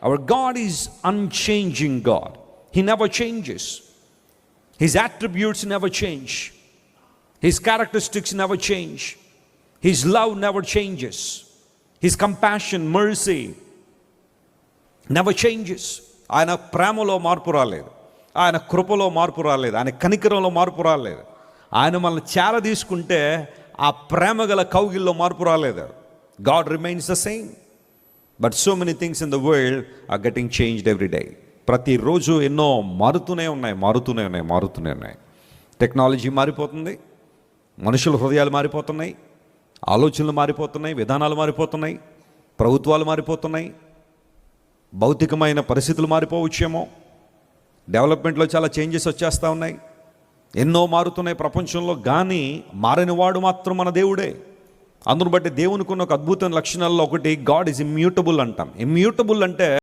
Our God is unchanging God. He never changes. His attributes never change. His characteristics never change. His love never changes. His compassion, mercy never changes. ఆయన ప్రేమలో మార్పు రాలేదు, ఆయన కృపలో మార్పు రాలేదు, ఆయన కనికరంలో మార్పు రాలేదు. ఆయన మనల్ని చేర తీసుకుంటే ఆ ప్రేమ గల కౌగిల్లో మార్పు రాలేదు. God remains the same. But so many things in the world are getting changed every day. ప్రతిరోజు ఎన్నో మారుతూనే ఉన్నాయి. టెక్నాలజీ మారిపోతుంది, మనుషుల హృదయాలు మారిపోతున్నాయి, ఆలోచనలు మారిపోతున్నాయి, విధానాలు మారిపోతున్నాయి, ప్రభుత్వాలు మారిపోతున్నాయి, భౌతికమైన పరిస్థితులు మారిపోవచ్చేమో, డెవలప్మెంట్లో చాలా చేంజెస్ వచ్చేస్తూ ఉన్నాయి, ఎన్నో మారుతున్నాయి ప్రపంచంలో. కానీ మారనివాడు మాత్రం మన దేవుడే. అందును బట్టి దేవునికి ఉన్న ఒక అద్భుతమైన లక్షణాల్లో ఒకటి, గాడ్ ఈజ్ ఇమ్యూటబుల్ అంటాం. ఇమ్యూటబుల్ అంటే